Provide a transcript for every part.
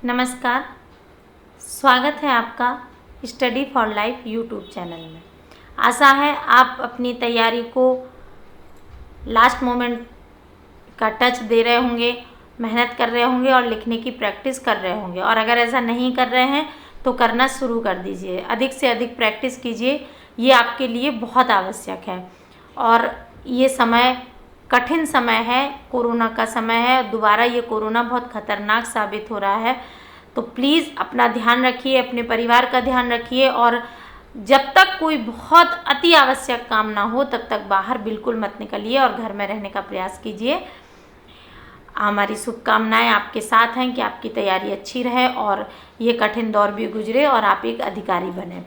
नमस्कार, स्वागत है आपका study for life YouTube channel में। आशा है आप अपनी तैयारी को लास्ट मोमेंट का टच दे रहे होंगे, मेहनत कर रहे होंगे और लिखने की प्रैक्टिस कर रहे होंगे। और अगर ऐसा नहीं कर रहे हैं तो करना शुरू कर दीजिए, अधिक से अधिक प्रैक्टिस कीजिए, ये आपके लिए बहुत आवश्यक है। और ये समय कठिन समय है, कोरोना का समय है, दोबारा ये कोरोना बहुत खतरनाक साबित हो रहा है। तो प्लीज़ अपना ध्यान रखिए, अपने परिवार का ध्यान रखिए और जब तक कोई बहुत अति आवश्यक काम ना हो तब तक बाहर बिल्कुल मत निकलिए और घर में रहने का प्रयास कीजिए। हमारी शुभकामनाएं आपके साथ हैं कि आपकी तैयारी अच्छी रहे और ये कठिन दौर भी गुजरे और आप एक अधिकारी बने।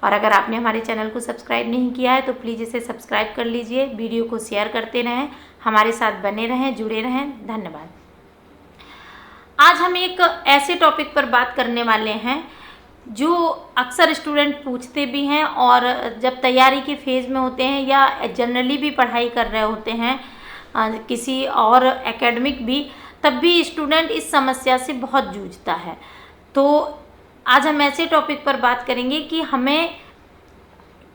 और अगर आपने हमारे चैनल को सब्सक्राइब नहीं किया है तो प्लीज़ इसे सब्सक्राइब कर लीजिए, वीडियो को शेयर करते रहें, हमारे साथ बने रहें, जुड़े रहें। धन्यवाद। आज हम एक ऐसे टॉपिक पर बात करने वाले हैं जो अक्सर स्टूडेंट पूछते भी हैं और जब तैयारी के फेज़ में होते हैं या जनरली भी पढ़ाई कर रहे होते हैं किसी और एकेडमिक भी, तब भी स्टूडेंट इस समस्या से बहुत जूझता है। तो आज हम ऐसे टॉपिक पर बात करेंगे कि हमें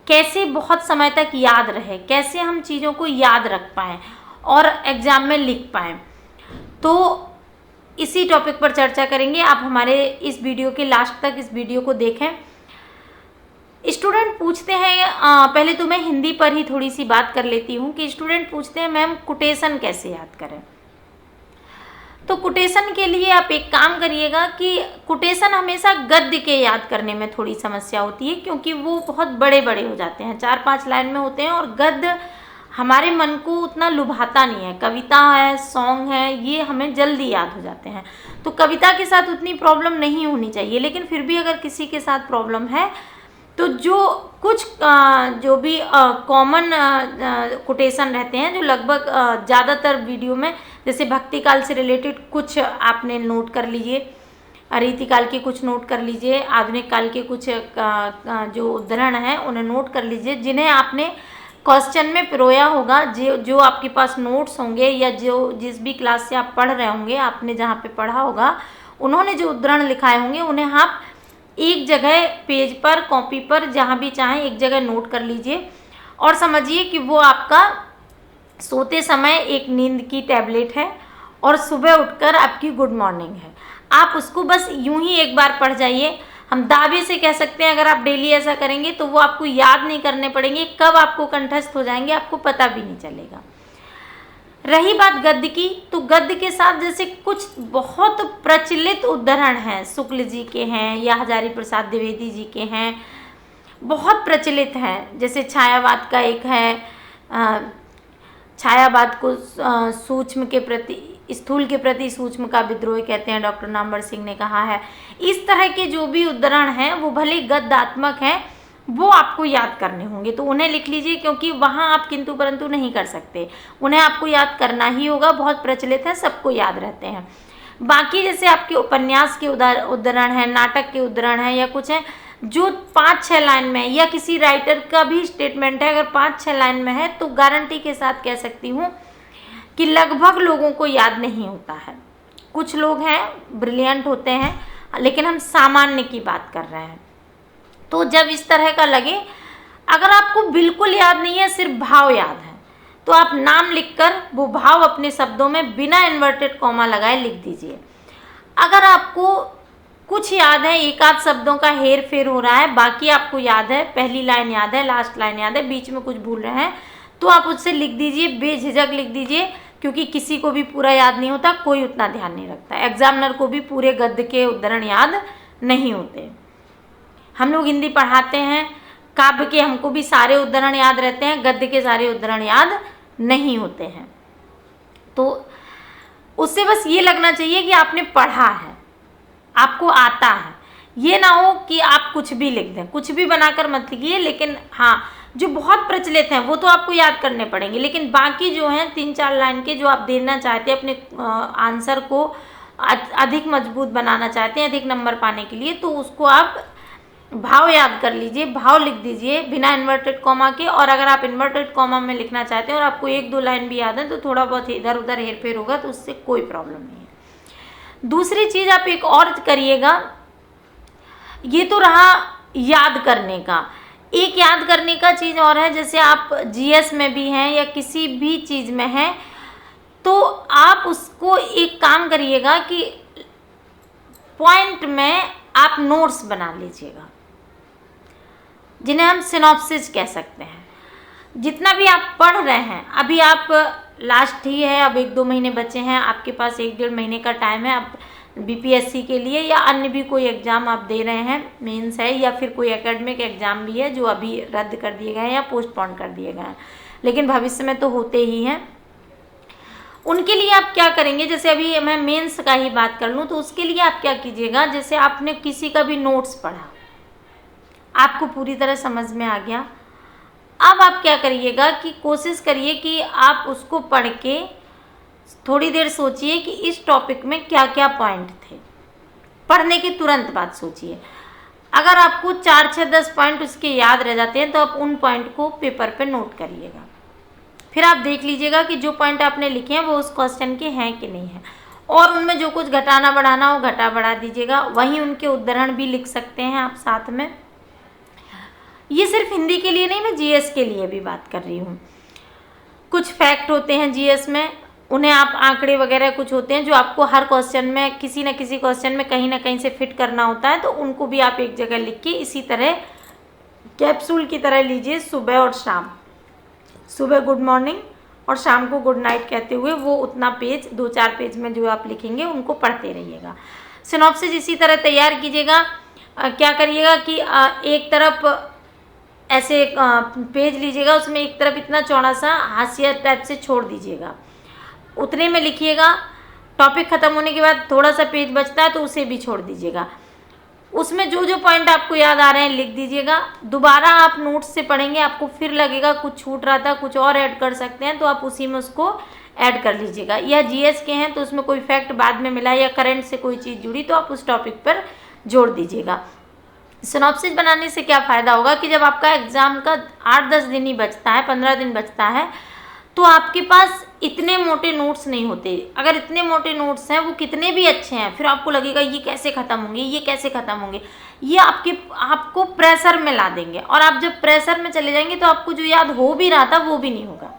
कैसे बहुत समय तक याद रहे, कैसे हम चीज़ों को याद रख पाएँ और एग्ज़ाम में लिख पाएँ। तो इसी टॉपिक पर चर्चा करेंगे। आप हमारे इस वीडियो के लास्ट तक इस वीडियो को देखें। स्टूडेंट पूछते हैं, पहले तो मैं हिंदी पर ही थोड़ी सी बात कर लेती हूँ कि स्टूडेंट पूछते हैं मैम कोटेशन कैसे याद करें। तो कोटेशन के लिए आप एक काम करिएगा कि कोटेशन हमेशा गद्य के याद करने में थोड़ी समस्या होती है क्योंकि वो बहुत बड़े बड़े हो जाते हैं, 4-5 लाइन में होते हैं और गद्य हमारे मन को उतना लुभाता नहीं है। कविता है, सॉन्ग है, ये हमें जल्दी याद हो जाते हैं। तो कविता के साथ उतनी प्रॉब्लम नहीं होनी चाहिए, लेकिन फिर भी अगर किसी के साथ प्रॉब्लम है तो जो भी कॉमन कोटेशन रहते हैं जो लगभग ज़्यादातर वीडियो में, जैसे भक्ति काल से रिलेटेड कुछ आपने नोट कर लीजिए, रीति काल के कुछ नोट कर लीजिए, आधुनिक काल के कुछ जो उद्धरण हैं उन्हें नोट कर लीजिए, जिन्हें आपने क्वेश्चन में पिरोया होगा। जो आपके पास नोट्स होंगे या जिस भी क्लास से आप पढ़ रहे होंगे, आपने जहाँ पे पढ़ा होगा, उन्होंने जो उद्धरण लिखाए होंगे उन्हें आप एक जगह पेज पर, कॉपी पर, जहाँ भी चाहें एक जगह नोट कर लीजिए और समझिए कि वो आपका सोते समय एक नींद की टैबलेट है और सुबह उठकर आपकी गुड मॉर्निंग है। आप उसको बस यूं ही एक बार पढ़ जाइए। हम दावे से कह सकते हैं अगर आप डेली ऐसा करेंगे तो वो आपको याद नहीं करने पड़ेंगे, कब आपको कंठस्थ हो जाएंगे आपको पता भी नहीं चलेगा। रही बात गद्य की, तो गद्य के साथ जैसे कुछ बहुत प्रचलित उद्धरण हैं, शुक्ल जी के हैं या हजारी प्रसाद द्विवेदी जी के हैं, बहुत प्रचलित हैं। जैसे छायावाद का एक है, छायावाद को सूक्ष्म के प्रति, स्थूल के प्रति सूक्ष्म का विद्रोह कहते हैं, डॉक्टर नामवर सिंह ने कहा है। इस तरह के जो भी उद्धरण हैं वो भले गद्यात्मक हैं, वो आपको याद करने होंगे तो उन्हें लिख लीजिए क्योंकि वहाँ आप किंतु परंतु नहीं कर सकते, उन्हें आपको याद करना ही होगा। बहुत प्रचलित है, सबको याद रहते हैं। बाकी जैसे आपके उपन्यास के उद्धरण हैं, नाटक के उद्धरण हैं या कुछ हैं जो 5-6 लाइन में है, या किसी राइटर का भी स्टेटमेंट है अगर 5-6 लाइन में है तो गारंटी के साथ कह सकती हूँ कि लगभग लोगों को याद नहीं होता है। कुछ लोग हैं ब्रिलियंट होते हैं, लेकिन हम सामान्य की बात कर रहे हैं। तो जब इस तरह का लगे, अगर आपको बिल्कुल याद नहीं है, सिर्फ भाव याद है, तो आप नाम लिखकर वो भाव अपने शब्दों में बिना इन्वर्टेड कॉमा लगाए लिख दीजिए। अगर आपको कुछ याद है, एक आध शब्दों का हेर फेर हो रहा है, बाकी आपको याद है, पहली लाइन याद है, लास्ट लाइन याद है, बीच में कुछ भूल रहे हैं, तो आप उससे लिख दीजिए, बेझिझक लिख दीजिए, क्योंकि किसी को भी पूरा याद नहीं होता, कोई उतना ध्यान नहीं रखता। एग्जामिनर को भी पूरे गद्य के उद्धरण याद नहीं होते। हम लोग हिंदी पढ़ाते हैं, काव्य के हमको भी सारे उद्धरण याद रहते हैं, गद्य के सारे उद्धरण याद नहीं होते हैं। तो उससे बस ये लगना चाहिए कि आपने पढ़ा है, आपको आता है। ये ना हो कि आप कुछ भी लिख दें, कुछ भी बनाकर मत लिखिए। लेकिन हाँ, जो बहुत प्रचलित हैं वो तो आपको याद करने पड़ेंगे, लेकिन बाकी जो हैं 3-4 लाइन के जो आप देना चाहते हैं, अपने आंसर को अधिक मजबूत बनाना चाहते हैं, अधिक नंबर पाने के लिए, तो उसको आप भाव याद कर लीजिए, भाव लिख दीजिए बिना इन्वर्टेड कॉमा के। और अगर आप इन्वर्टेड कॉमा में लिखना चाहते हैं और आपको 1-2 लाइन भी याद है तो थोड़ा बहुत इधर उधर हेर फेर होगा तो उससे कोई प्रॉब्लम नहीं है। दूसरी चीज़ आप एक और करिएगा, ये तो रहा याद करने का। एक याद करने का चीज़ और है, जैसे आप जीएस में भी हैं या किसी भी चीज़ में हैं, तो आप उसको एक काम करिएगा कि पॉइंट में आप नोट्स बना लीजिएगा, जिन्हें हम सिनॉप्सिस कह सकते हैं। जितना भी आप पढ़ रहे हैं, अभी आप लास्ट ही है, अब 1-2 महीने बचे हैं, आपके पास 1-1.5 महीने का टाइम है। आप बीपीएससी के लिए या अन्य भी कोई एग्ज़ाम आप दे रहे हैं, मेंस है या फिर कोई एकेडमिक एग्ज़ाम भी है जो अभी रद्द कर दिए गए हैं या पोस्टपोन कर दिए गए हैं, लेकिन भविष्य में तो होते ही हैं। उनके लिए आप क्या करेंगे, जैसे अभी मैं मेंस का ही बात कर लूँ, तो उसके लिए आप क्या कीजिएगा, जैसे आपने किसी का भी नोट्स पढ़ा, आपको पूरी तरह समझ में आ गया, अब आप क्या करिएगा कि कोशिश करिए कि आप उसको पढ़ के थोड़ी देर सोचिए कि इस टॉपिक में क्या क्या पॉइंट थे। पढ़ने के तुरंत बाद सोचिए। अगर आपको 4, 6, 10 पॉइंट उसके याद रह जाते हैं तो आप उन पॉइंट को पेपर पे नोट करिएगा। फिर आप देख लीजिएगा कि जो पॉइंट आपने लिखे हैं वो उस क्वेश्चन के हैं कि नहीं है, और उनमें जो कुछ घटाना बढ़ाना हो घटा बढ़ा दीजिएगा। वहीं उनके उदाहरण भी लिख सकते हैं आप साथ में। ये सिर्फ हिंदी के लिए नहीं, मैं जीएस के लिए भी बात कर रही हूँ। कुछ फैक्ट होते हैं जीएस में, उन्हें आप आंकड़े वगैरह कुछ होते हैं जो आपको हर क्वेश्चन में किसी न किसी क्वेश्चन में कहीं ना कहीं से फिट करना होता है, तो उनको भी आप एक जगह लिख के इसी तरह कैप्सूल की तरह लीजिए। सुबह और शाम, सुबह गुड मॉर्निंग और शाम को गुड नाइट कहते हुए वो उतना पेज, 2-4 पेज में जो आप लिखेंगे उनको पढ़ते रहिएगा। सिनॉप्सिस इसी तरह तैयार कीजिएगा। क्या करिएगा कि एक तरफ ऐसे पेज लीजिएगा, उसमें एक तरफ इतना चौड़ा सा हाशिया टाइप से छोड़ दीजिएगा, उतने में लिखिएगा। टॉपिक ख़त्म होने के बाद थोड़ा सा पेज बचता है तो उसे भी छोड़ दीजिएगा। उसमें जो जो पॉइंट आपको याद आ रहे हैं लिख दीजिएगा। दोबारा आप नोट्स से पढ़ेंगे, आपको फिर लगेगा कुछ छूट रहा था, कुछ और ऐड कर सकते हैं, तो आप उसी में उसको ऐड कर लीजिएगा। या जीएस के हैं तो उसमें कोई फैक्ट बाद में मिला या करंट से कोई चीज़ जुड़ी तो आप उस टॉपिक पर जोड़ दीजिएगा। सिनॉप्सिस बनाने से क्या फ़ायदा होगा कि जब आपका एग्ज़ाम का 8-10 दिन ही बचता है, 15 दिन बचता है, तो आपके पास इतने मोटे नोट्स नहीं होते। अगर इतने मोटे नोट्स हैं, वो कितने भी अच्छे हैं, फिर आपको लगेगा ये कैसे ख़त्म होंगे, ये कैसे ख़त्म होंगे, ये आपको प्रेशर में ला देंगे। और आप जब प्रेशर में चले जाएंगे तो आपको जो याद हो भी रहा था वो भी नहीं होगा।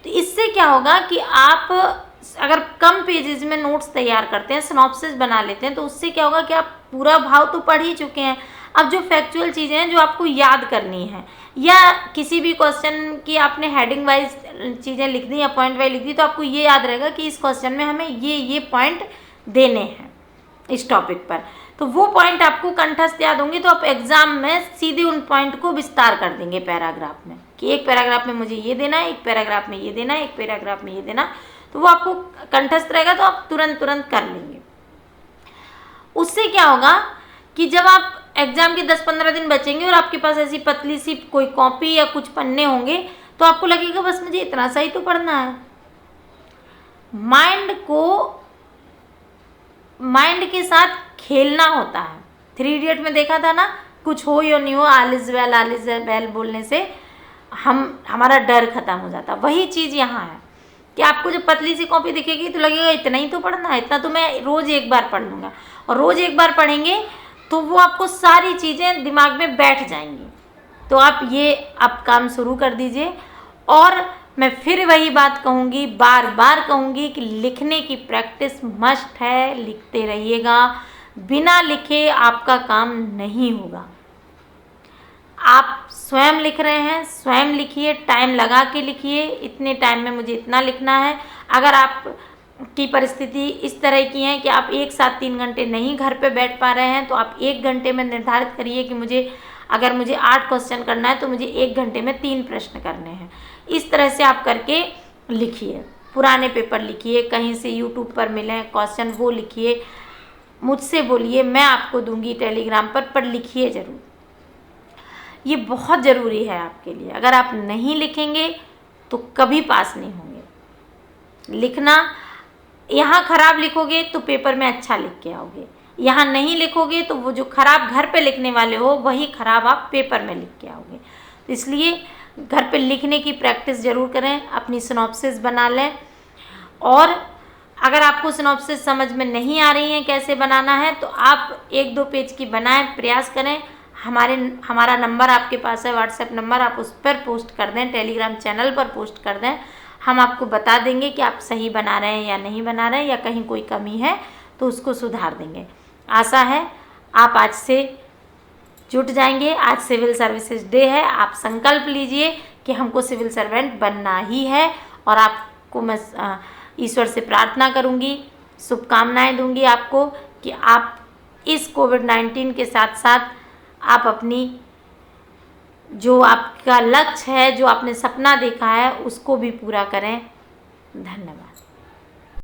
तो इससे क्या होगा कि आप अगर कम पेजेस में नोट्स तैयार करते हैं, सिनॉप्सिस बना लेते हैं, तो उससे क्या होगा कि आप पूरा भाव तो पढ़ ही चुके हैं। अब जो फैक्चुअल चीज़ें हैं जो आपको याद करनी है, या किसी भी क्वेश्चन की आपने हेडिंग वाइज चीज़ें लिख दी या पॉइंट वाइज लिख दी, तो आपको ये याद रहेगा कि इस क्वेश्चन में हमें ये पॉइंट देने हैं इस टॉपिक पर, तो वो पॉइंट आपको कंठस्थ याद होंगे। तो आप एग्जाम में सीधे उन पॉइंट को विस्तार कर देंगे पैराग्राफ में, कि एक पैराग्राफ में मुझे ये देना है, एक पैराग्राफ में ये देना है, एक पैराग्राफ में ये देना, तो वो आपको कंठस्थ रहेगा, तो आप तुरंत कर लेंगे। उससे क्या होगा कि जब आप एग्जाम के 10-15 दिन बचेंगे और आपके पास ऐसी पतली सी कोई कॉपी या कुछ पन्ने होंगे, तो आपको लगेगा बस मुझे इतना सा ही तो पढ़ना है। माइंड के साथ खेलना होता है। 3 इडियट में देखा था ना, कुछ हो या नहीं हो, ऑल इज वेल बोलने से हमारा डर खत्म हो जाता। वही चीज़ यहाँ है कि आपको जब पतली सी कॉपी दिखेगी तो लगेगा इतना ही तो पढ़ना है, इतना तो मैं रोज़ एक बार पढ़ लूँगा। और रोज़ एक बार पढ़ेंगे तो वो आपको सारी चीज़ें दिमाग में बैठ जाएंगी। तो आप काम शुरू कर दीजिए। और मैं फिर वही बात कहूँगी, बार बार कहूँगी कि लिखने की प्रैक्टिस मस्ट है, लिखते रहिएगा। बिना लिखे आपका काम नहीं होगा। आप स्वयं लिख रहे हैं, स्वयं लिखिए, टाइम लगा के लिखिए, इतने टाइम में मुझे इतना लिखना है। अगर आप की परिस्थिति इस तरह की है कि आप एक साथ 3 घंटे नहीं घर पे बैठ पा रहे हैं, तो आप 1 घंटे में निर्धारित करिए कि अगर मुझे 8 क्वेश्चन करना है तो मुझे 1 घंटे में 3 प्रश्न करने हैं। इस तरह से आप करके लिखिए। पुराने पेपर लिखिए, कहीं से यूट्यूब पर मिले क्वेश्चन वो लिखिए, मुझसे बोलिए, मैं आपको दूंगी टेलीग्राम पर लिखिए ज़रूर। ये बहुत ज़रूरी है आपके लिए। अगर आप नहीं लिखेंगे तो कभी पास नहीं होंगे। लिखना, यहाँ ख़राब लिखोगे तो पेपर में अच्छा लिख के आओगे, यहाँ नहीं लिखोगे तो वो जो ख़राब घर पे लिखने वाले हो वही ख़राब आप पेपर में लिख के आओगे। तो इसलिए घर पे लिखने की प्रैक्टिस ज़रूर करें, अपनी सिनॉप्सिस बना लें। और अगर आपको सिनॉप्सिस समझ में नहीं आ रही है कैसे बनाना है तो आप 1-2 पेज की बनाएं, प्रयास करें। हमारा नंबर आपके पास है, व्हाट्सएप नंबर, आप उस पर पोस्ट कर दें, टेलीग्राम चैनल पर पोस्ट कर दें। हम आपको बता देंगे कि आप सही बना रहे हैं या नहीं बना रहे हैं, या कहीं कोई कमी है तो उसको सुधार देंगे। आशा है आप आज से जुट जाएंगे। आज सिविल सर्विसेज डे है, आप संकल्प लीजिए कि हमको सिविल सर्वेंट बनना ही है। और आपको मैं ईश्वर से प्रार्थना करूंगी, शुभकामनाएं दूंगी आपको कि आप इस कोविड-19 के साथ साथ आप अपनी जो आपका लक्ष्य है, जो आपने सपना देखा है, उसको भी पूरा करें। धन्यवाद।